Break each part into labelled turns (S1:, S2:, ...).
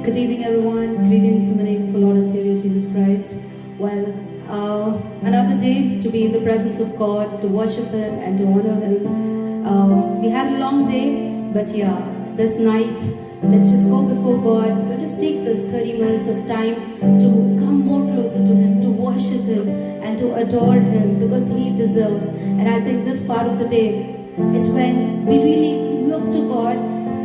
S1: Good evening, everyone. Greetings in the name of the Lord and Savior Jesus Christ. Well, another day to be in the presence of God, to worship Him and to honor Him. We had a long day, but yeah, this night, let's just go before God. We'll just take this 30 minutes of time to come more closer to Him, to worship Him and to adore Him because He deserves. And I think this part of the day is when we really look to God,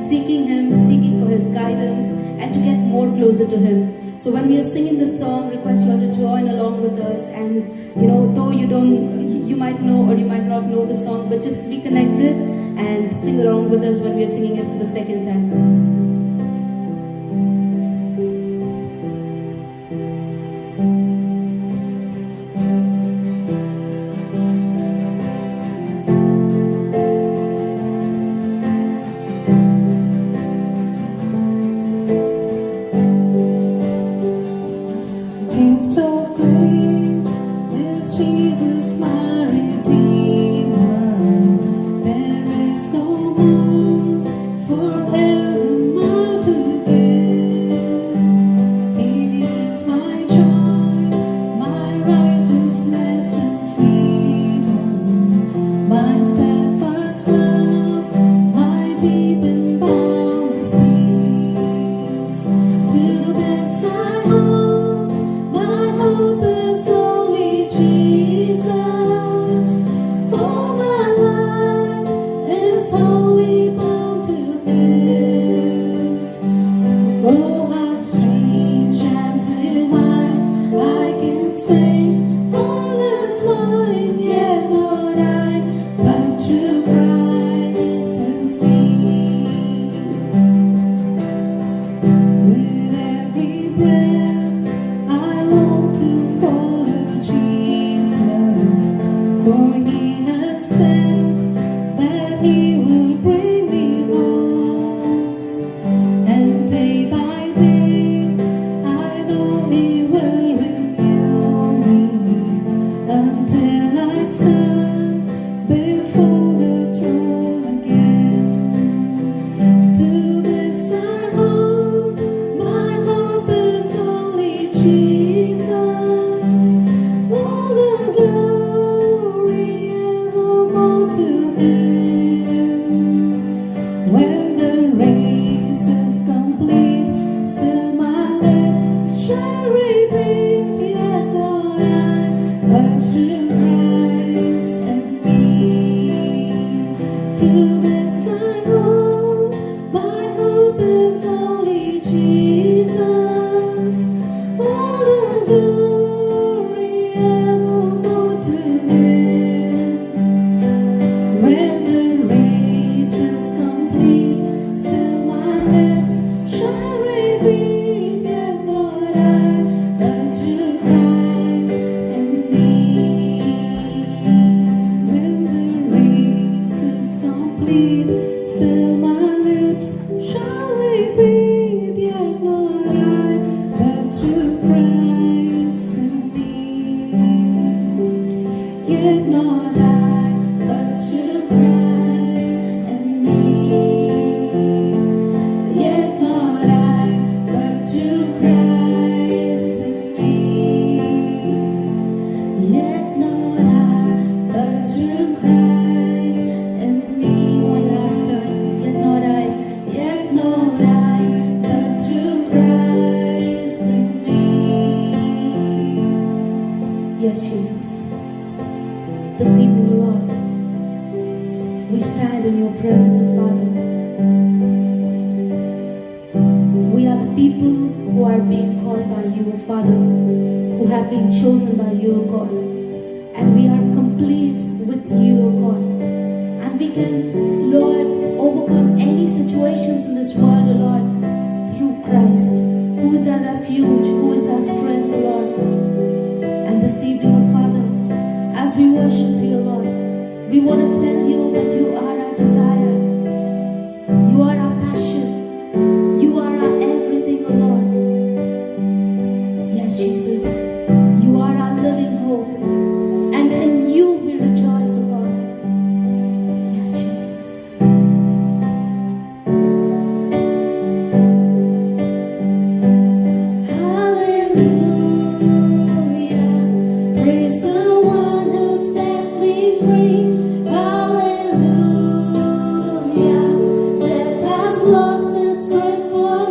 S1: seeking Him, seeking for His guidance and to get more closer to Him. So when we are singing this song, request you all to join along with us. And though you might know or you might not know the song, but just be connected and sing along with us when we are singing it for the second time.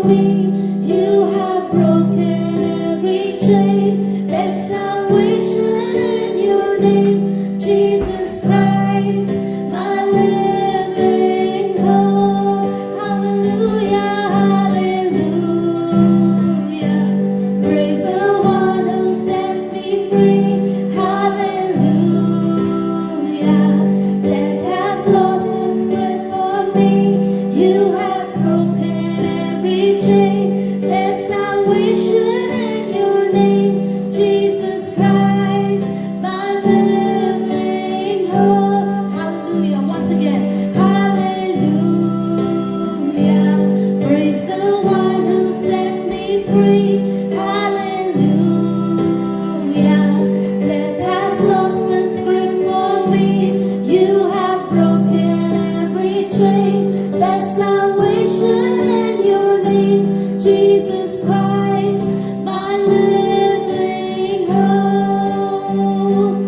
S1: me. You have broken every chain. There's salvation in your name, Jesus Christ, my living hope. Hallelujah, hallelujah. Praise the one who set me free. Hallelujah. Death has lost its grip on me. You have broken every chain. There's salvation in your name, Jesus Christ, my living hope. Hallelujah. Once again, hallelujah. Praise the one who set me free. Hallelujah. Death has lost its grip on me. You have broken every chain. There's salvation in your name, Jesus Christ, my living hope.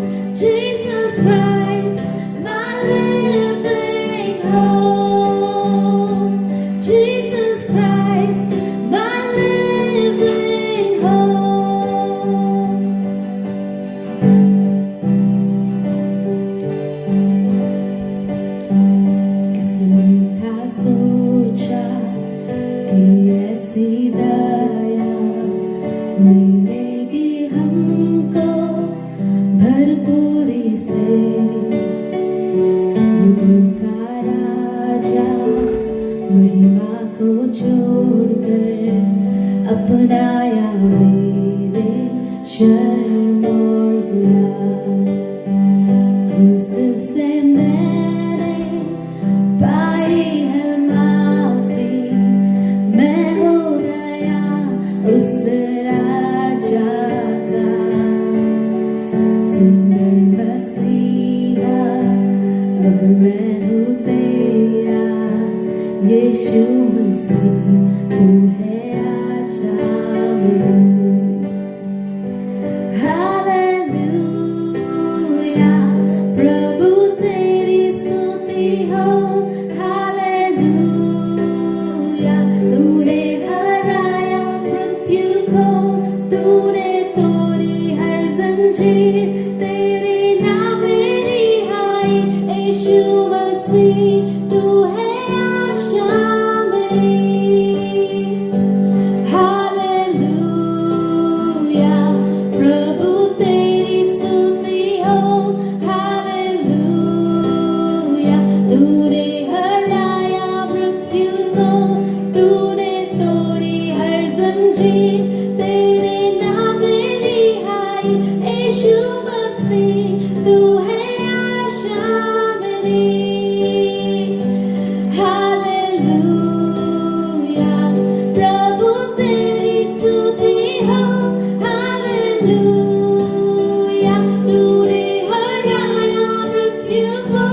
S1: Jesus Christ, my living hope. Jesus Christ, my living hope. किसने था सोचा कि ऐसी दया मिलेगी हमको भरपूरी से। युगों का राजा महिमा को छोड़कर अपनाया मेरे शर्म और गुनाह। क्रूस से मैंने पाई है माफी। मैं हो गया उस राजा का सुंदर मसीहा। अब मैं हूँ तेरा यीशु मसीह, तू है आशा मेरी। हालेलुया, प्रभु तेरी स्तुति हो। हालेलुया, तूने हराया मृत्यु को, तूने तोड़ी हर जंजीर। तेरे नाम मेरी रिहाई, यीशु मसीह, तू है आशा मेरी। हालेलुया, प्रभु तेरी स्तुति हो। हालेलुया, तूने हराया मृत्यु को, तूने तोड़ी हर जंजीर। तेरे नाम मेरी रिहाई, यीशु मसीह, तू है आशा मेरी। हालेलुया, प्रभु तेरी स्तुति हो। हालेलुया, तूने हराया मृत्यु को,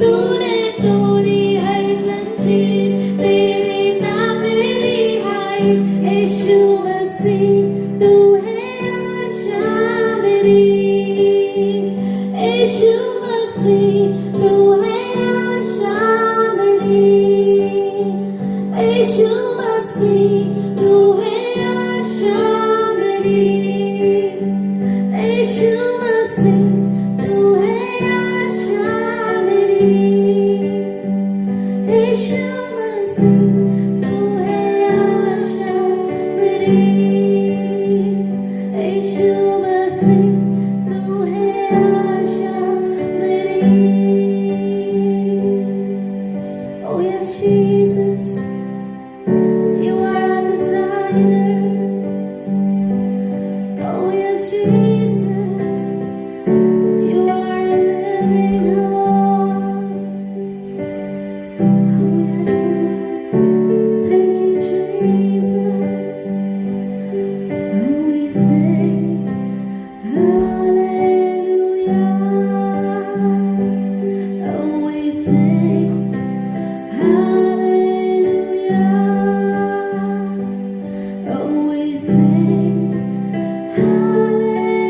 S1: तूने तोड़ी हर जंजीर। तेरे नाम मेरी रिहाई, यीशु मसीह, तू है आशा मेरी। यीशु मसीह, तू है आशा मेरी। यीशु मसीह, तू है आशा मेरी। यीशु मसीह, तू है आशा मेरी। यीशु मसीह, तू है आशा मेरी। यीशु मसीह, तू है आशा मेरी। Oh yes, Jesus, you are our desire. Oh yes, Jesus, you are a living hope. Oh yes, thank you, Jesus. Oh, we sing hallelujah. Oh, we sing hallelujah. Oh, we sing hallelujah.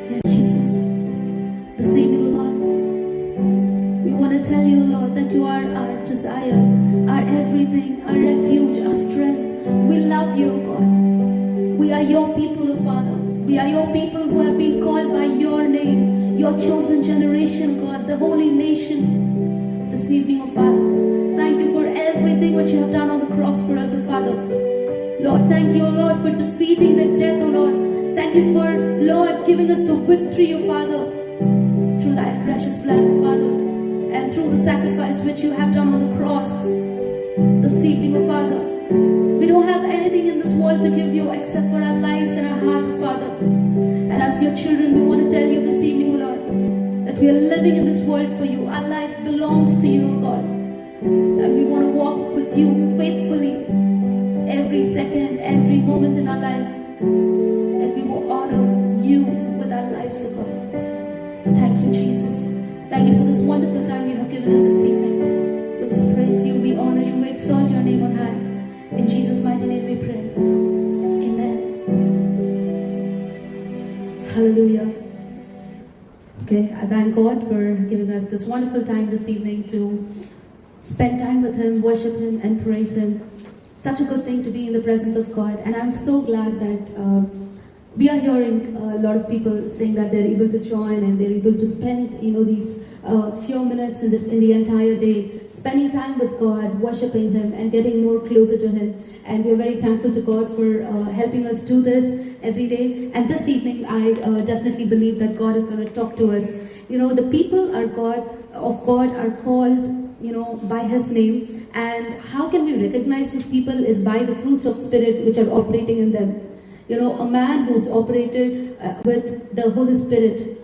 S1: Yes, Jesus. This evening, Lord, we want to tell you, Lord, that you are our desire. God, our everything, our refuge, our strength. We love you, God. We are your people, O Father. We are your people who have been called by your name, your chosen generation, God, the holy nation. This evening, O Father, thank you for everything which you have done on the cross for us, O Father. Lord, thank you, O Lord, for defeating the death, O Lord. Thank you for, Lord, giving us the victory, O Father, through thy precious blood, Father, and through the sacrifice which you have done on the cross. This evening, O Father, we don't have anything in this world to give you except for our lives and our heart, O Father. And as your children, we want to tell you this evening, O Lord, that we are living in this world for you. Our life belongs to you, O God. And we want to walk with you faithfully every second, every moment in our life. And we will honor you with our lives, O God. Thank you, Jesus. Thank you for this wonderful time you have given us this evening. We just praise you, we honor you, we exalt your name on high. In Jesus' mighty name we pray. Amen. Hallelujah. Okay, I thank God for giving us this wonderful time this evening to spend time with Him, worship Him, and praise Him. Such a good thing to be in the presence of God. And I'm so glad that we are hearing a lot of people saying that they're able to join and they're able to spend, these few minutes in the entire day, spending time with God, worshiping Him and getting more closer to Him. And we're very thankful to God for helping us do this every day. And this evening, I definitely believe that God is going to talk to us. The people of God are called, by His name. And how can we recognize His people is by the fruits of Spirit which are operating in them. A man who's operated with the Holy Spirit,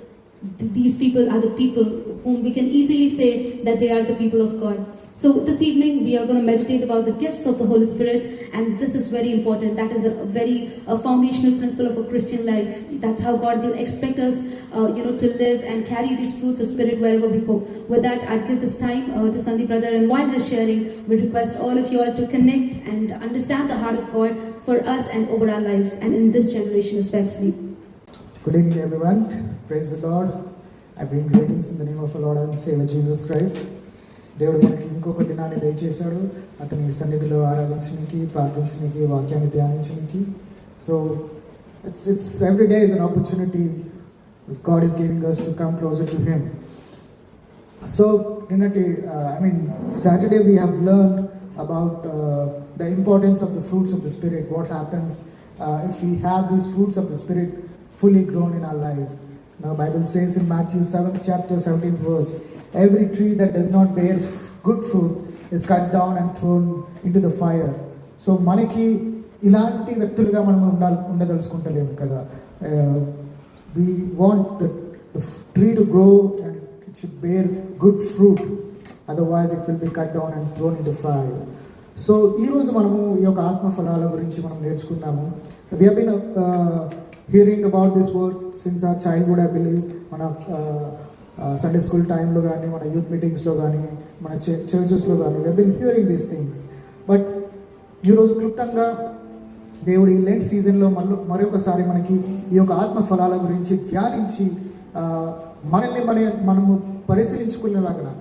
S1: these people are the people whom we can easily say that they are the people of God. So this evening we are going to meditate about the gifts of the Holy Spirit, and this is very important. That is a very foundational principle of a Christian life. That's how God will expect us, to live and carry these fruits of Spirit wherever we go. With that, I'll give this time to Sandeep brother, and while he's sharing, we request all of you all to connect and understand the heart of God for us and over our lives, and in this generation especially.
S2: Good evening, everyone. Praise the Lord. I bring greetings in the name of our Lord and Savior Jesus Christ. దేవుడు మనకి ఇంకొక దినాన్ని దయచేశాడు అతని సన్నిధిలో ఆరాధించడానికి, ప్రార్థించడానికి, వాక్యాన్ని ధ్యానించడానికి. So it's every day is an opportunity God is giving us to come closer to Him. So Saturday we have learned about the importance of the fruits of the Spirit. What happens if we have these fruits of the Spirit fully grown in our life? Now Bible says in Matthew 7th chapter 17th verse, every tree that does not bear good fruit is cut down and thrown into the fire. So మనకి ఇలాంటి వ్యక్తులుగా మనం ఉండదలుచుకుంటలేము కదా. We want the tree to grow and it should bear good fruit. Otherwise it will be cut down and thrown into fire. So ఈరోజు మనము ఈ యొక్క ఆత్మ ఫలాల గురించి మనం నేర్చుకుందాము. We have been hearing about this word since our childhood, I believe. మన సండే స్కూల్ టైంలో కానీ, మన యూత్ మీటింగ్స్లో కానీ, మన చర్చెస్లో కానీ, we been hearing these things. But ఈరోజు క్లుప్తంగా దేవుడు ఈ లెంట్ సీజన్లో మరొకసారి మనకి ఈ యొక్క ఆత్మ ఫలాల గురించి ధ్యానించి మనల్ని మనము పరిశీలించుకునేలాగా,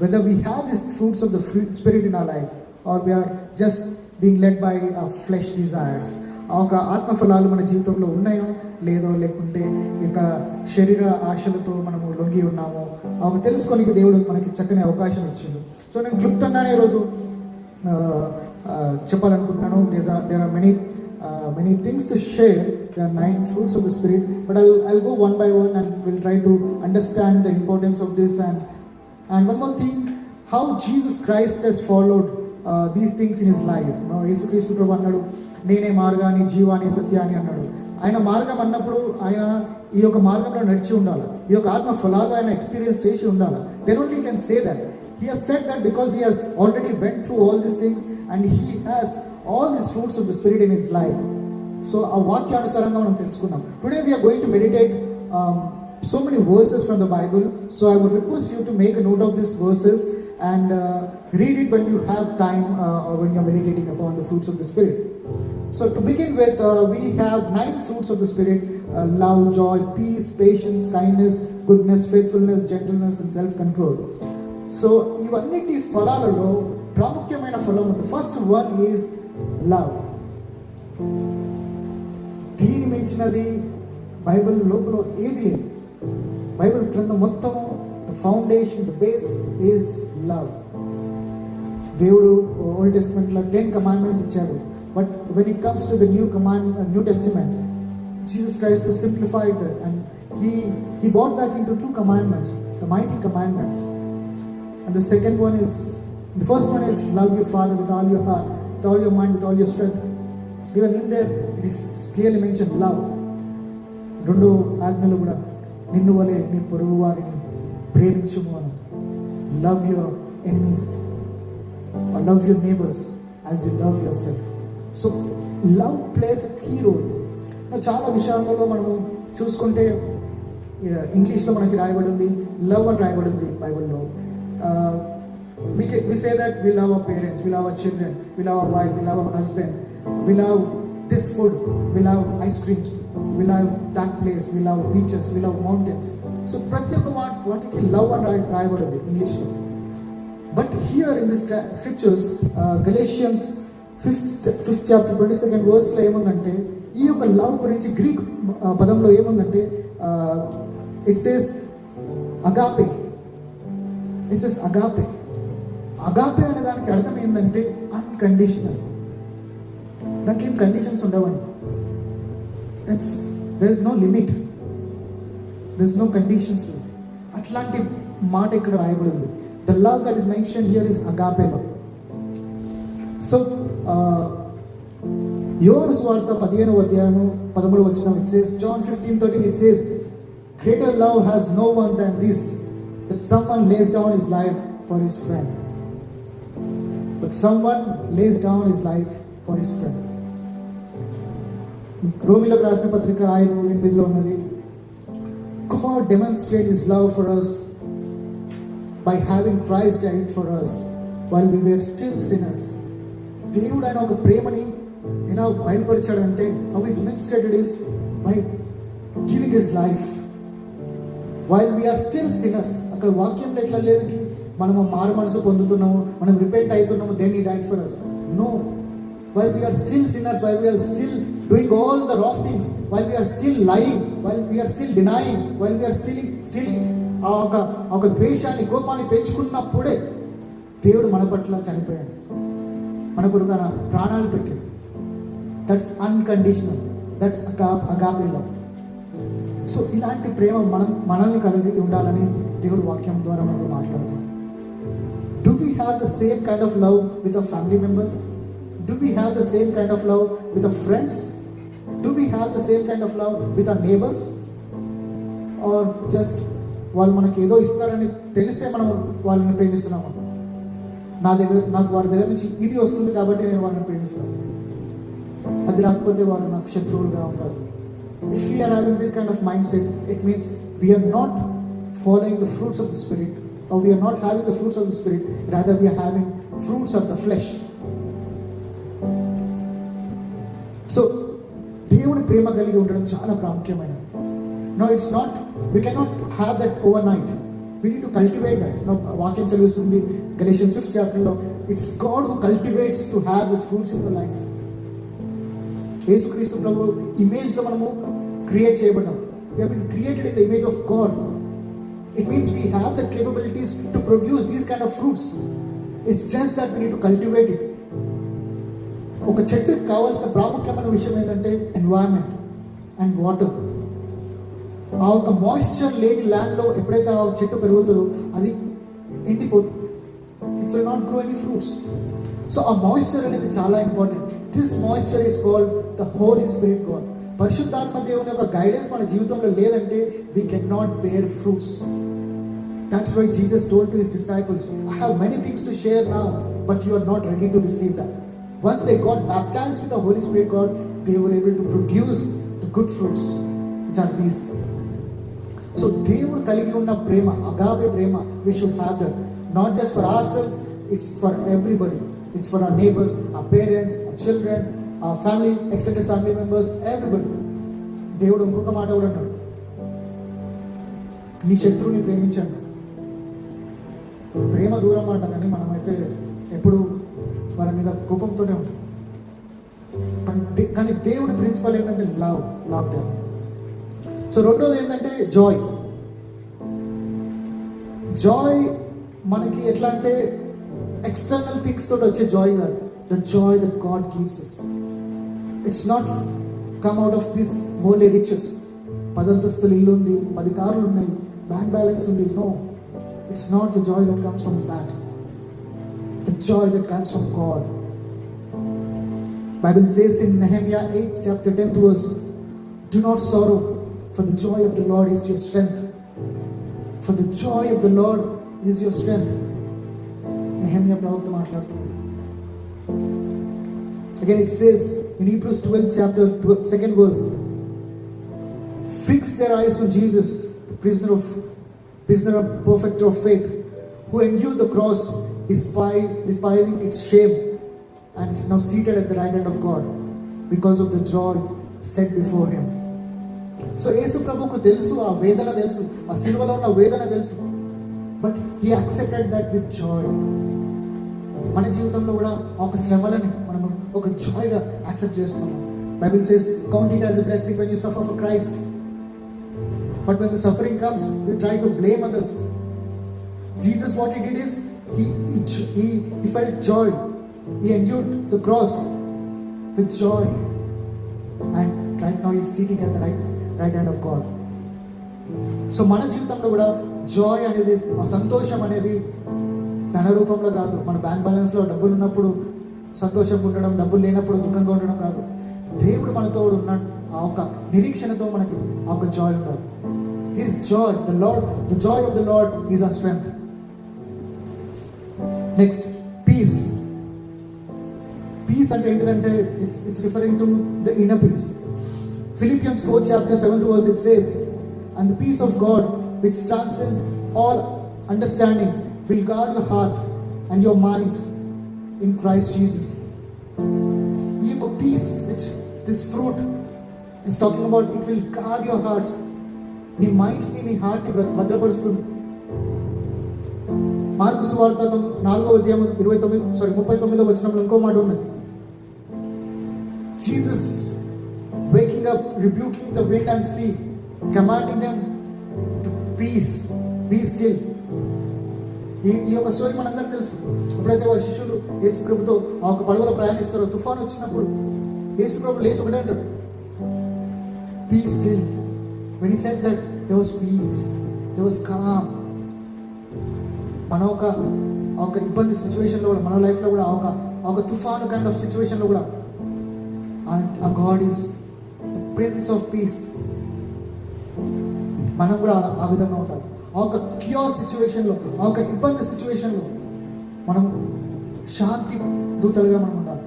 S2: whether we have these fruits of the Spirit in our life or we are just being led by our flesh desires. ఒక ఆత్మ ఫలాలు మన జీవితంలో ఉన్నాయో లేదో, లేకుంటే ఇంకా శరీర ఆశలతో మనము లొంగి ఉన్నామో ఒక తెలుసుకోనికి దేవుడు మనకి చక్కని అవకాశం ఇచ్చింది. సో నేను క్లుప్తంగానే ఈరోజు చెప్పాలనుకుంటున్నాను. there are many things to share. There are 9 fruits of the Spirit, but I'll go one by one and we'll try to understand the importance of this. And one more thing, how Jesus Christ has followed these things in His life. యేసుక్రీస్తు ప్రభు అన్నాడు, నేనే మార్గాన్ని, జీవాన్ని, సత్యాన్ని అన్నాడు. ఆయన మార్గం అన్నప్పుడు ఆయన ఈ యొక్క మార్గంలో నడిచి ఉండాలి, ఈ యొక్క ఆత్మ ఫలాలు ఆయన ఎక్స్పీరియన్స్ చేసి ఉండాలి. Then only he can say that. He has said that because he has already went through all these things and he has all these fruits of the Spirit in his life. So ఆ వాక్యానుసారంగా మనం తెలుసుకుందాం. Today we are going to meditate so many verses from the Bible. So I would request you to make a note of these verses and read it when you have time or when you are meditating upon the fruits of the Spirit. So to begin with, we have 9 fruits of the Spirit: love, joy, peace, patience, kindness, goodness, faithfulness, gentleness, and self-control. So ఇవన్నిటి ఫలాలలో ప్రాముఖ్యమైన ఫలం ఉంది. First one is love. దీని మించినది Bible లోపల ఏది లేదు. Bible గ్రంథం మొత్తము the foundation, the base is love. దేవుడు ఓల్డ్ టెస్టిమెంట్లో 10 కమాండ్మెంట్స్ ఇచ్చాడు. But when it comes to the new testament, Jesus tries to simplify it, and he brought that into 2 commandments, the mighty commandments. And the second one is, the first one is love your father with all your heart, with all your mind, with all your strength. Even in there it is clearly mentioned love. రెండు ఆజ్ఞలు కూడా నిన్ను వలె నీ పొరుగు వారిని ప్రేమించుము అని. Love your enemies, love your neighbours as you love yourself. So love plays a key role. చాలా విషయాలలో మనము చూసుకుంటే ఇంగ్లీష్లో మనకి రాయబడి ఉంది లవ్ అని రాయబడి ఉంది బైబిల్లో. we say that we love our parents, we love our children, we love our wife, we love our husband, we love this food, we love ice creams, we love that place, we love beaches, we love mountains. So ప్రతి ఒక్క వాటికి love అని రాయబడి ఉంది ఇంగ్లీష్లో. But here in this scriptures, Galatians 5th chapter 22nd verse ఏముందంటే, ఈ యొక్క లవ్ గురించి గ్రీక్ పదంలో ఏముందంటే, it says agape. It says agape. Agape అనే దానికి అర్థం ఏంటంటే అన్కండిషనల్. దానికి ఏం కండిషన్స్ ఉండవండి. There is no limit, there is no conditions. అట్లాంటి మాట ఇక్కడ రాయబడి ఉంది. The love that is mention here is agape love. So యోహాను సువార్త 15వ అధ్యాయము 13వ వచనం, it says, John 15:13, it says, greater love has no one than this, that someone lays down his life for his friend. But someone lays down his life for his friend. రోమిలకు రాసిన పత్రిక 5:8లో ఉన్నది, God demonstrated his love for us by having Christ died for us while we were still sinners. దేవుడు ఆయన ఒక ప్రేమని ఎలా బయలుపరిచాడంటే, how he demonstrated is by giving his life while we are still sinners. అక్కడ వాక్యంలో ఎట్లా లేదు కి మనము మారు మనసు పొందుతున్నాము, మనం రిపెంట్ అవుతున్నాము, then he died for us. No, while we are still sinners, while we are still doing all the wrong things, while we are still lying, while we are still denying, while we are still ఒక ద్వేషాన్ని కోపాన్ని పెంచుకున్నప్పుడే దేవుడు మన పట్ల చనిపోయాడు, మన కొరకు ప్రాణాలు పెట్టాడు. That's unconditional, that's agape love. So ఇలాంటి ప్రేమ మనల్ని కలిగి ఉండాలని దేవుడు వాక్యం ద్వారా మనతో మాట్లాడుతున్నాడు. Do we have the same kind of love with our family members? Do we have the same kind of love with our friends? Do we have the same kind of love with our neighbors? Or just వాళ్ళు మనకి ఏదో ఇస్తారని తెలిసే మనం వాళ్ళని ప్రేమిస్తున్నాము? నాకు వారి దగ్గర నుంచి ఇది వస్తుంది కాబట్టి నేను వాళ్ళని ప్రేమిస్తాను, అది రాకపోతే వాళ్ళు నాకు శత్రువులుగా ఉంటారు. If we are having this kind of mindset, it means we are not following the fruits of the Spirit, or we are not having the fruits of the Spirit, rather we are having fruits of the flesh. So దేవుని ప్రేమ కలిగి ఉండడం చాలా ప్రాముఖ్యమైనది. No, it's not, we cannot have that overnight. We need to cultivate that. No, వాక్యం చదివిస్తుంది Galatians 5th chapter, it's God who cultivates to have these fruits in the life. యేసుక్రీస్తు ప్రభు image లో మనము create చేయబడ్డాం. We have been created in the image of God. It means we have the capabilities to produce these kind of fruits. It's just that we need to cultivate it. ఒక చెట్టుకి కావాల్సిన ప్రాముఖ్యమైన విషయం ఏంటంటే environment and water. ఆ ఒక moisture లేని ల్యాండ్లో ఎప్పుడైతే ఆ చెట్టు పెరుగుతుందో అది ఎండిపోతుంది. It will not grow any fruits. So ఆ మాయిశ్చర్ అనేది చాలా important. This moisture is called the Holy Spirit God. పరిశుద్ధాత్మ దేవుని యొక్క గైడెన్స్ మన జీవితంలో లేదంటే we can not bear fruits. That's why Jesus told to his disciples, I have many things to share now, but you are not ready to receive that. Once they got baptized with the Holy Spirit God, they were able to produce the good fruits, which are these. So దేవుడు కలిగి ఉన్న ప్రేమ, agape ప్రేమ, we should have that. Not just for ourselves, it's for everybody. It's for our neighbors, our parents, our children, our family, extended family members, everybody. దేవుడు ఇంకొక మాట కూడా అన్నాడు, నీ శత్రువుని ప్రేమించండి. ప్రేమ దూరం మాట, కానీ మనమైతే ఎప్పుడు వారి మీద కోపంతోనే ఉంటాం. కానీ దేవుడి ప్రిన్సిపల్ ఏంటంటే లవ్ దెమ్. సో రెండోది ఏంటంటే జాయ్ మనకి ఎట్లా అంటే ఎక్స్టర్నల్ థింగ్స్ తోటి వచ్చే జాయ్ కాదు. The joy that God gives us. It's not come out of this worldly riches. 10 అంతస్తులు ఇల్లు ఉంది, 10 కార్లు ఉన్నాయి, బ్యాంక్ బ్యాలెన్స్ ఉంది. No, it's not the joy that comes from that. The joy that comes from God. Bible says in Nehemiah 8 chapter 10th verse, do not sorrow, for the joy of the Lord is your strength. For the joy of the Lord is your strength. Nehemiah ప్రవక్త మాట్లాడుతున్నాడు. Again it says in Hebrews 12 chapter 2nd verse, fix their eyes on Jesus, the prisoner of perfecter of faith, who endured the cross, despising its shame, and is now seated at the right hand of God because of the joy set before him. So యేసు ప్రభుకు తెలుసు, ఆ వేదన తెలుసు, ఆ సిలువలో ఉన్న వేదన తెలుసు, but he accepted that with Joy. మన జీవితంలో కూడా ఒక శ్రమలని మనం ఒక జాయ్గా యాక్సెప్ట్ చేస్తున్నాం. Bible says count it as a blessing when you suffer for Christ, but when the suffering comes we try to blame others. Jesus, what he did is he felt joy. He endured the cross with joy, and right now he is sitting at the right hand of God. So మన జీవితంలో కూడా Joy అనేది, ఆ సంతోషం అనేది ధన రూపంలో కాదు. మన బ్యాంక్ బ్యాలెన్స్లో డబ్బులు ఉన్నప్పుడు సంతోషంగా ఉండడం, డబ్బులు లేనప్పుడు దుఃఖంగా ఉండడం కాదు. దేవుడు మనతో ఉన్న ఆ ఒక నిరీక్షణతో మనకి ఆ ఒక జాయ్ ఉండాలి. His joy, the joy of the Lord is our strength. Next, peace. Peace అంటే ఏంటిదంటే it's referring to the inner peace. Philippians 4 chapter 7th verse it says, and the peace of God which transcends all understanding will guard your heart and your minds in Christ Jesus. ఈ యొక్క peace which this fruit is talking about, it will guard your hearts. నీ minds ని, నీ heart ని భద్రపరుస్తుంది. Mark సువార్త 4వ అధ్యాయం 39వ వచనంలో ఇంకో మాట ఉన్నది. Jesus waking up, rebuking the wind and sea, commanding them to peace, be still. ఈ యొక్క స్టోరీ మనందరికీ తెలుసు. ఎప్పుడైతే వారి శిష్యులు యేసు ప్రభుతో ఆ ఒక పడవలో ప్రయాణిస్తారో, తుఫాను వచ్చినప్పుడు యేసు ప్రభు లేచి ఒకటే అంటాడు, be still. When he said that, there was peace, there was calm. మన ఒక ఇబ్బంది సిచ్యువేషన్లో కూడా, మన లైఫ్లో కూడా ఒక తుఫాను కైండ్ ఆఫ్ సిచ్యువేషన్లో కూడా ఆ God is prince of piece. మనం కూడా ఆ విధంగా ఉండాలి. ఆ ఒక క్యూర్ సిచ్యువేషన్లో, ఆ ఒక ఇబ్బంది సిచ్యువేషన్లో మనం శాంతి దూతలుగా మనం ఉండాలి,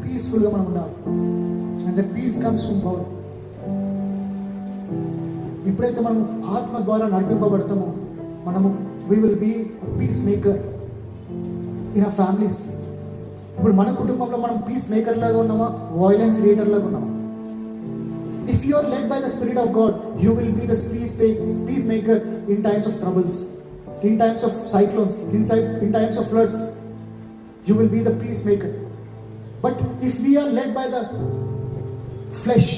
S2: పీస్ఫుల్గా మనం ఉండాలి. And that peace comes from God. ఎప్పుడైతే మనం ఆత్మ ద్వారా నడిపింపబడతామో, మనము we will be a peacemaker in our families. ఇప్పుడు మన కుటుంబంలో మనం పీస్ మేకర్ లాగా ఉన్నామా, వాయిలెన్స్ క్రియేటర్ లాగా ఉన్నామా? If you are led by the Spirit of God, you will be the peacemaker in times of troubles, in times of cyclones, in times of floods. You will be the peacemaker. But if we are led by the flesh,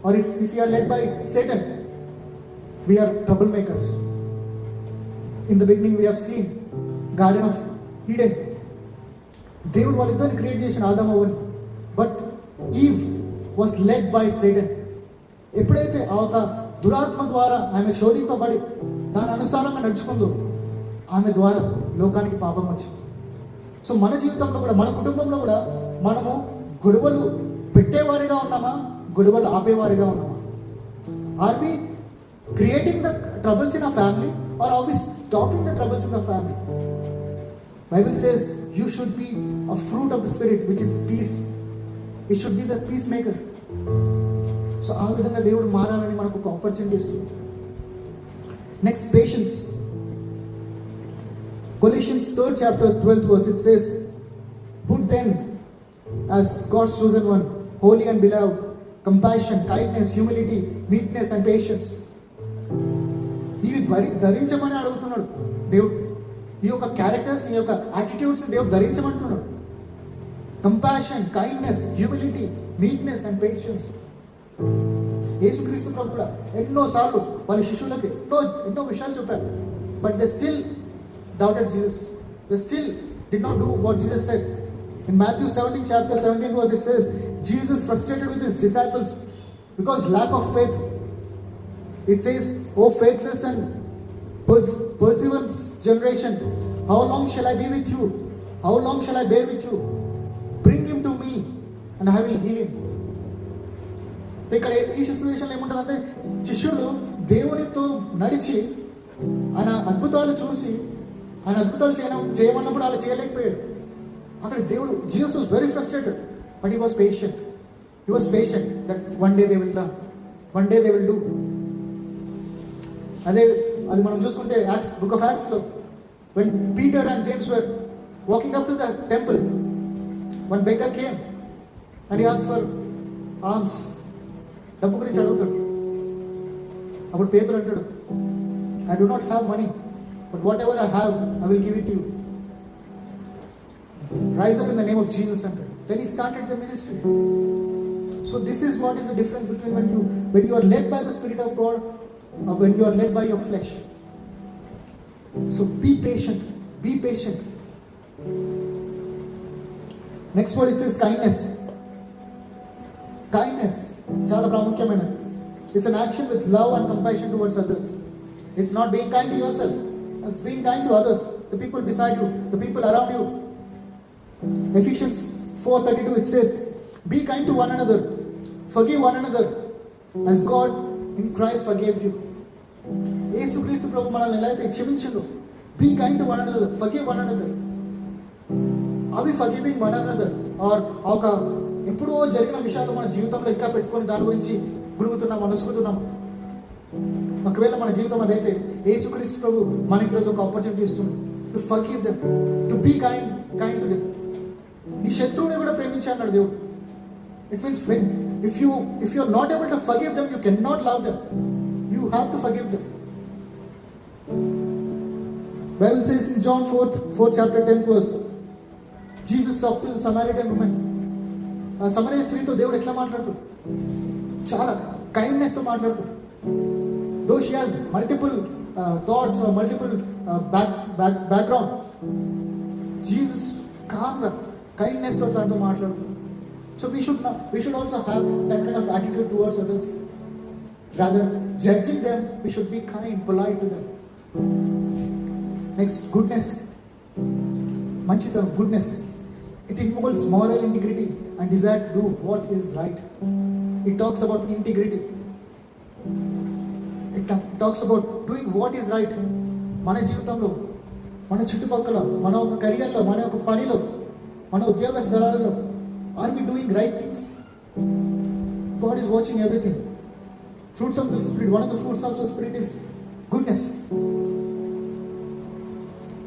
S2: or if we are led by Satan, we are troublemakers. In the beginning we have seen Garden of Eden. దేవుడు వాళ్ళిద్దరిని create చేసిన ఆదాము అవ్వని, but eve was led by Satan. ఎప్పుడైతే ఆ ఒక దురాత్మ ద్వారా ఆమె శోధింపబడి దాని అనుసారంగా నడుచుకుందో, ఆమె ద్వారా లోకానికి పాపం వచ్చింది. సో మన జీవితంలో కూడా, మన కుటుంబంలో కూడా మనము గొడవలు పెట్టేవారిగా ఉన్నామా, గొడవలు ఆపేవారిగా ఉన్నామా? Are we creating the troubles in our family, are are we stopping the troubles in the family? Bible says you should be a fruit of the Spirit, which is peace. It should be the peacemaker. So ఆ విధంగా దేవుడు మారాలని మనకు ఒక opportunity ఇస్తుంది. Next, patience. Colossians 3rd chapter 12th verse it says, put then as God's chosen one, holy and beloved, compassion, kindness, humility, meekness and patience. ఇవి ధరించమని అడుగుతున్నాడు దేవుడు. ఈ యొక్క క్యారెక్టర్స్, ఈ యొక్క యాటిట్యూడ్స్ దేవుడు ధరించమంటున్నాడు. Compassion, kindness, humility, meekness and patience. యేసుక్రీస్తు ప్రభు కూడా ఎన్నోసార్లు వాళ్ళ శిష్యులకు ఎన్నో విషయాలు చెప్పారు. But they still doubted Jesus. They still did not do what Jesus said. In Matthew 17, chapter 17 verse, it says, Jesus frustrated with his disciples because lack of faith. It says, "O faithless and perseverance generation, how long shall I be with you? How long shall I bear with you? Bring him to me and I will heal him." ఇక్కడ ఈ సిచ్యువేషన్లో ఏముంటుందంటే, శిష్యులు దేవునితో నడిచి ఆయన అద్భుతాలు చూసి ఆయన అద్భుతాలు చేయమన్నప్పుడు అలా చేయలేకపోయాడు. అక్కడ దేవుడు, Jesus was very frustrated, but he was patient. He was patient that one day they will learn, one day they will do. అది మనం చూసుకుంటే బుక్ ఆఫ్ యాక్ట్స్లో, when Peter and James were walking up to the temple, one beggar came and he asked for alms. డబ్బు గురించి అడుగుతాడు. అప్పుడు పేతురు అంటాడు, "I do not have money, but whatever I have, I will give it to you. Rise up in the name of Jesus." And then he started the ministry. So this is what is the difference between when you are led by the Spirit of God or when you are led by your flesh. So be patient. Be patient. Next word, it says kindness. Kindness చాలా ప్రాముఖ్యమైనది. It's an action with love and compassion towards others. It's not being kind to yourself. It's being kind to others, the people beside you, the people around you. Ephesians 4:32, it says, "Be kind to one another, forgive one another, as God in Christ forgave you." యేసుక్రీస్తు ప్రభు మనల్ని ఎలా అయితే క్షమించిందో, be kind to one another, forgive one another. Are we forgiving one another? Or ఒక ఎప్పుడో జరిగిన విషయాలు మన జీవితంలో ఇంకా పెట్టుకొని దాని గురించి గురుగుతున్నాం, అనుసుకుతున్నాము? ఒకవేళ మన జీవితం అదైతే, యేసుక్రీస్తు ప్రభు మనకి రోజు ఒక ఆపర్చునిటీ ఇస్తుంది, to forgive them, to be kind to them. నీ శత్రువుని కూడా ప్రేమించాడు దేవుడు. It means if you are not able to forgive them, you can not love them. You have to forgive them. Bible says in John 4 chapter 10 verse, Jesus talked to the Samaritan woman. ఆ సమరయ స్త్రీతో దేవుడు ఎట్లా మాట్లాడుతాడు? చాలా కైండ్నెస్తో మాట్లాడుతాడు. Though she has multiple thoughts or multiple background, Jesus calmly, kindness తో తనతో మాట్లాడుతాడు. So we should also have that kind of attitude towards others. Rather judging them, we should be kind, polite to them. Next, goodness. మంచితనం, goodness. It involves moral integrity and desire to do what is right. It talks about integrity. It talks about doing what is right. మన జీవితంలో, మన చుట్టుపక్కల, మన ఒక కెరియర్లో, మన ఒక పనిలో, మన ఉద్యోగ స్థలాలలో, are we doing right things? God is watching everything. Fruits of the Spirit, one of the fruits of the Spirit is goodness.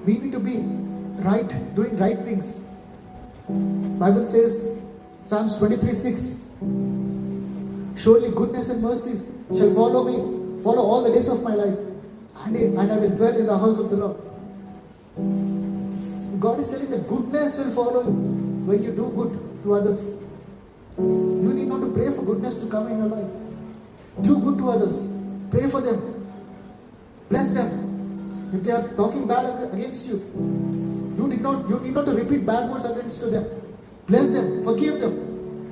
S2: We need to be right, doing right things. Bible says, Psalms 23:6, "Surely goodness and mercy shall follow all the days of my life, and I will dwell in the house of the Lord." God is telling that goodness will follow you when you do good to others. You need not to pray for goodness to come in your life. Do good to others. Pray for them. Bless them. If they are talking bad against you, you need not to repeat bad words against them. Bless them, forgive them,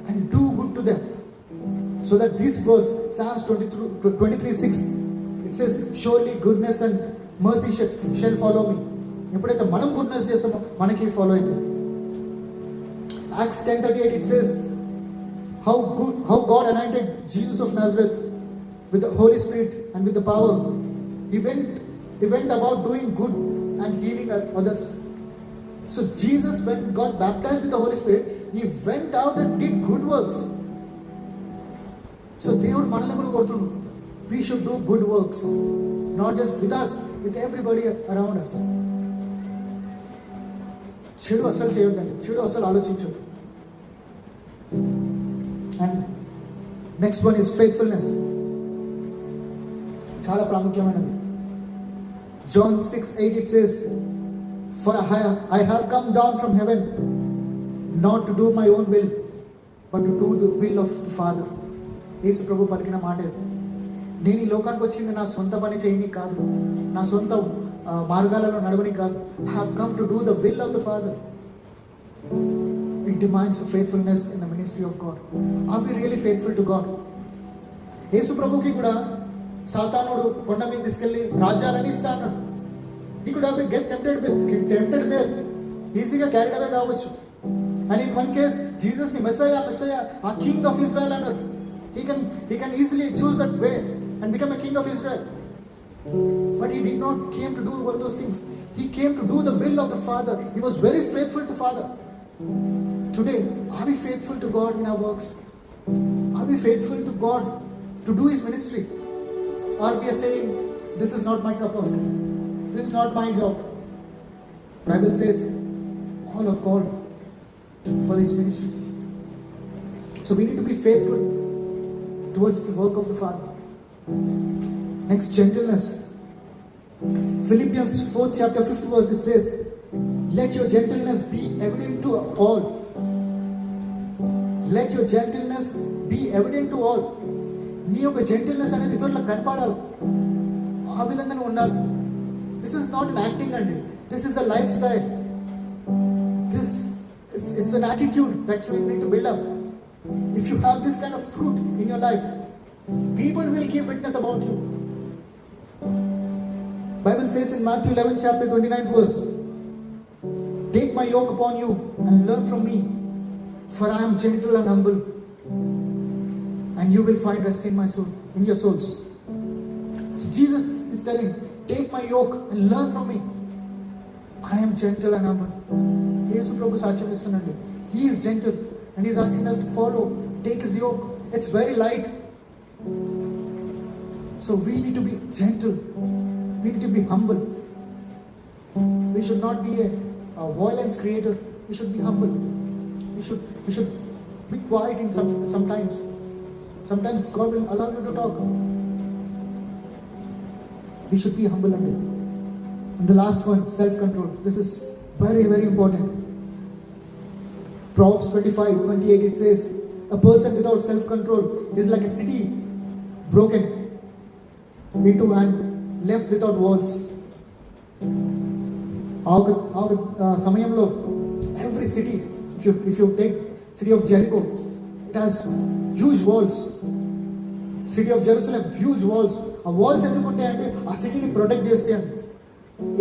S2: and do good to them. So that this verse, Psalms 23:6, it says, "Surely goodness and mercy shall follow me." ఎప్పుడైతే మనం goodness చేస్తామో మనకి follow అవుతుంది. Acts 10:38, it says, how God anointed Jesus of Nazareth with the Holy Spirit and with the power. He went about doing good and healing others. So Jesus, when got baptized with the Holy Spirit, he went out and did good works. So దేవుడు మనల్ని కూడా కోరుతున్నాడు, we should do good works, not just with us, with everybody around us. చెడు అసలు చేయొద్దండి, చెడు అసలు ఆలోచించొద్దు. And next one is faithfulness. చాలా ప్రాముఖ్యమైనది. John 6:8, it says, For I have come down from heaven not to do my own will, but to do the will of the Father. యేసు ప్రభు పలికిన మాట ఇది. నేను ఈ లోకానికి వచ్చింది నా సొంత పని చేయని కాదు, నా సొంత మార్గాలలో నడవని కాదు. I have come to do the will of the Father. It demands a faithfulness in the ministry of God. Are we really faithful to God? యేసు ప్రభుకి కూడా సాతానుడు కొండ మీద తీసుకెళ్ళి రాజ్యాలని ఇస్తా అన్నాడు. He could have been get tempted there. ఈజీగా carried away కావచ్చు. And in one case, Jesus ni Messiah, a king of Israel అన్నారు. He can easily choose that way and become a king of Israel. But he did not came to do all those things. He came to do the will of the Father. He was very faithful to Father. Today, are we faithful to God in our works? Are we faithful to God to do His ministry? Or we are saying, this is not my cup of tea. This is not my job. Bible says, all are called for His ministry. So we need to be faithful towards the work of the Father. Next, gentleness. Philippians 4th chapter 5th verse, it says, let your gentleness be evident to all. Let your gentleness be evident to all. నీ యొక్క gentleness అనేది ఇతరులకు కనపడాలి, ఆ విధంగానే ఉండాలి. This is not an acting అండి, this is a lifestyle. It's an attitude that you need to build up. If you have this kind of fruit in your life, people will give witness about you. Bible says in Matthew 11 chapter 29th verse, take my yoke upon you and learn from me, for I am gentle and humble, and you will find rest in my soul, in your souls. So Jesus is telling, take my yoke and learn from me. I am gentle and humble. యేసు ప్రభు సాక్ష్యం ఇస్తున్నాడు. He is gentle and He is asking us to follow, take His yoke. It's very light. So we need to be gentle. We need to be humble. We should not be a violence creator. We should be humble. We should be quiet in sometimes. Sometimes God will allow you to talk. We should be humble under. And the last one, self-control. This is very, very important. Proverbs 25:28, it says, a person without self-control is like a city broken into and left without walls. సమయంలో every city, if you take city of Jericho, it has huge walls. City of Jerusalem, huge walls. ఆ walls ఎందుకు ఉంటాయంటే ఆ సిటీని protect చేస్తాయి.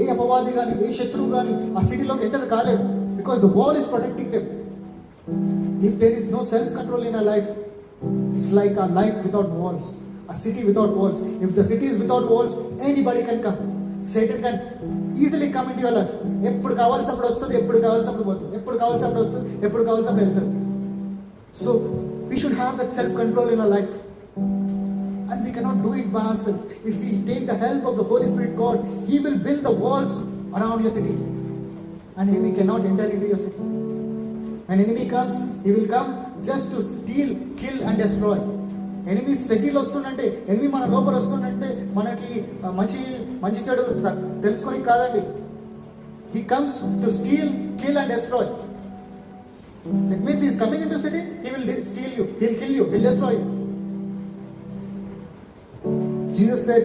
S2: ఏ అపవాది కానీ ఏ శత్రువు కానీ ఆ సిటీలోకి ఎంటర్ కాలేడు, because the wall is protecting them. If there is no self control in our life, it's like a life without walls, a city without walls. If the city is without walls, anybody can come. Satan can easily come into your life. ఎప్పుడు కావాల్సినప్పుడు వస్తుంది, ఎప్పుడు కావాల్సినప్పుడు పోతుంది, ఎప్పుడు కావాల్సినప్పుడు వస్తుంది, ఎప్పుడు కావాల్సినప్పుడు వెళ్తుంది. So we should have that self control in our life. And we cannot do it by ourselves. If we take the help of the Holy Spirit God, He will build the walls around your city. And enemy cannot enter into your city. When enemy comes, he will come just to steal, kill and destroy. Enemy settle వస్తుందంటే, enemy మన లోపల వస్తుందంటే మనకి మంచి చెడు తెలుసుకొని కాదండి. He comes to steal, kill and destroy. So it means he is coming into city, he will steal you, he will kill you, he will destroy you. Jesus said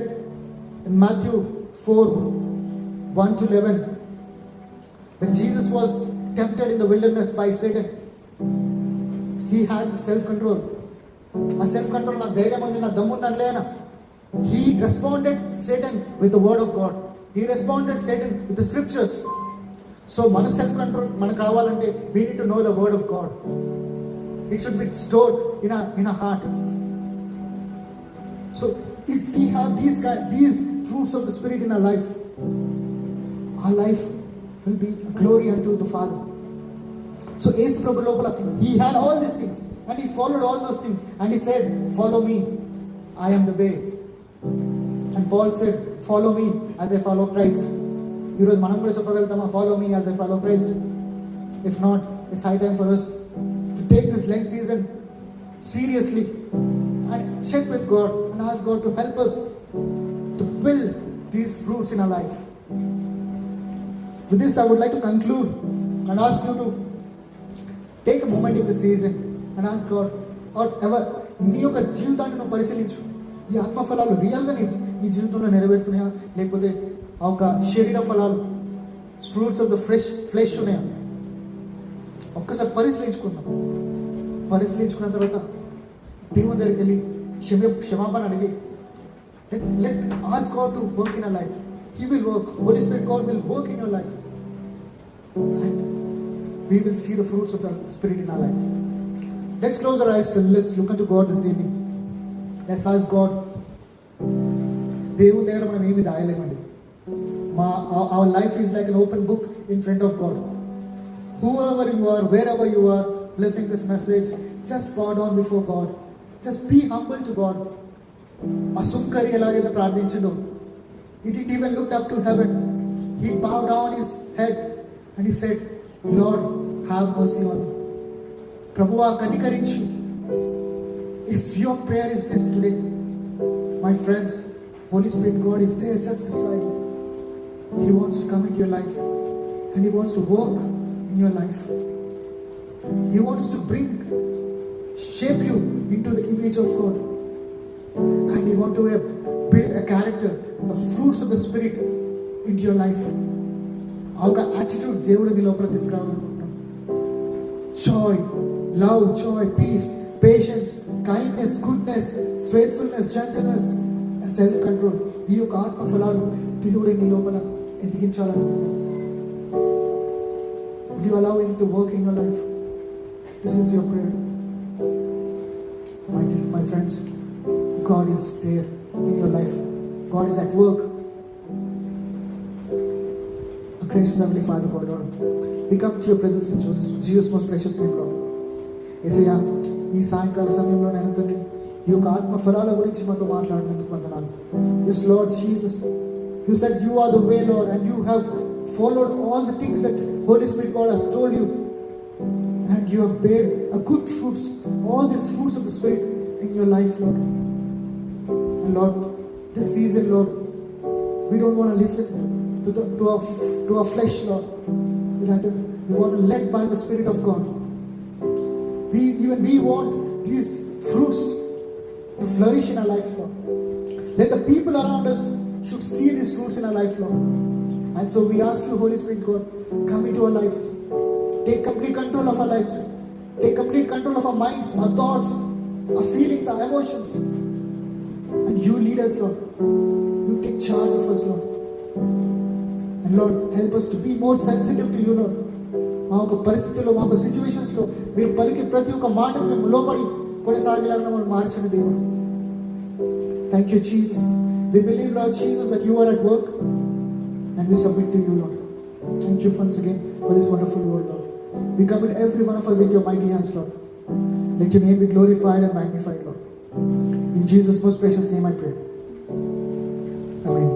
S2: in Matthew 4:1-11, when Jesus was tempted in the wilderness by Satan, he had self-control. A self-control, na dhairya undi, na dammu undi anleena. He responded Satan with the word of God. He responded Satan with the scriptures. So మన self-control మనకు రావాలంటే we need to know the word of God. It should be stored in our heart. So if we have these fruits of the Spirit in our life will be a glory unto the Father. So Yesu Prabhu lopala, He had all these things and He followed all those things and He said, follow me, I am the way. And Paul said, follow me as I follow Christ. ఈరోజు మనం కూడా చెప్పగలుగుతామా, follow me as I follow Christ? If not, it's high time for us to take this Lent season seriously and check with God and ask God to help us to build these fruits in our life. With this, I would like to conclude and ask you to take a moment in the season and ask God, or ever నీ యొక్క జీవితాన్ని నువ్వు పరిశీలించు. ఈ ఆత్మఫలాలు రియల్గా నీ జీవితంలో నెరవేరుతున్నాయా, లేకపోతే ఆ ఒక శరీర ఫలాలు, ఫ్రూట్స్ ఆఫ్ ద ఫ్లెష్ ఉన్నాయా? ఒక్కసారి పరిశీలించుకున్న తర్వాత దేవుని దగ్గరికి వెళ్ళి క్షమాపణ అడిగి let ask God to work in our life. He will work. Holy Spirit, God will work in your life, and we will see the fruits of the Spirit in our life. Let's close our eyes and let's look unto God this evening. Let's ask God. దేవుని దగ్గర మనం ఏమి దాయలేమండి. Our life is like an open book in front of God. Whoever you are, wherever you are listening this message, just bow down before God. Just be humble to God. ఆ సుంకరి ఎలాగైతే ప్రార్థించిండో, he didn't even look up to heaven. He bowed down his head and he said, Lord, have mercy on me. ప్రభువా కనికరించు. If your prayer is this today, my friends, Holy Spirit God is there just beside you. He wants to come into your life and He wants to work in your life. He wants to shape you into the image of God, and He wants to build a character, the fruits of the Spirit into your life. ఆ ఒక attitude దేవుడు నీ లోపల తీసుకురావాలనుకుంటున్నాడు. Joy, love, joy, peace, patience, kindness, goodness, faithfulness, gentleness and self-control. ఈ యొక్క ఆత్మ ఫలాలు దేవుడు నీ లోపల ఎదిగించాలనుకుంటున్నాడు. Would you allow Him to work in your life? If this is your prayer, my friends, God is there in your life. God is at work. Our gracious Heavenly Father, God, Lord, we come to your presence in Jesus' most precious name, Lord. యేసయ్యా, ఈ సాయంకాల సమయంలో నేను తండ్రి ఈ యొక్క ఆత్మ ఫలాల గురించి మాతో మాట్లాడినందుకు వందనాలు. Yes, Lord Jesus, you said you are the way, Lord, and you have followed all the things that Holy Spirit God has told you, and you have bear a good fruits, all these fruits of the Spirit in your life, Lord. And Lord, this season, Lord, we don't want to listen to our flesh, Lord. Rather, we want to led by the Spirit of God. We want these fruits to flourish in our life, Lord. Let the people around us should see these fruits in our life, Lord. And so we ask you, Holy Spirit God, come into our lives. Take complete control of our lives. Take complete control of our minds, our thoughts, our feelings, our emotions. And you lead us, Lord. You take charge of us, Lord. And Lord, help us to be more sensitive to you, Lord. మా ఒక పరిస్థితుల్లో, మా ఒక సిచ్యువేషన్స్లో మీరు పలికే ప్రతి ఒక్క మాటను మేము లోబడి కొనసాగేలాగా మనం మార్చండి దేవుడు. Thank you, Jesus. We believe, Lord Jesus, that you are at work, and we submit to you, Lord. Thank you once again for this wonderful word, Lord. We commit every one of us into your mighty hands, Lord. Let your name be glorified and magnified, Lord. In Jesus' most precious name I pray. Amen.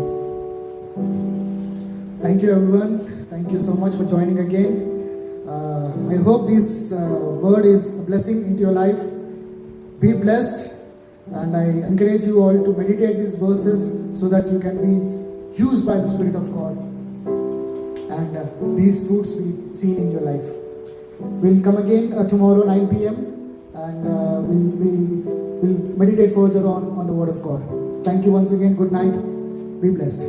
S2: Thank you, everyone. Thank you so much for joining again. I hope this word is a blessing into your life. Be blessed, and I encourage you all to meditate these verses so that you can be used by the Spirit of God, and these fruits be seen in your life. We'll come again tomorrow 9 p.m. and we'll meditate further on the Word of God. Thank you once again. Good night. Be blessed.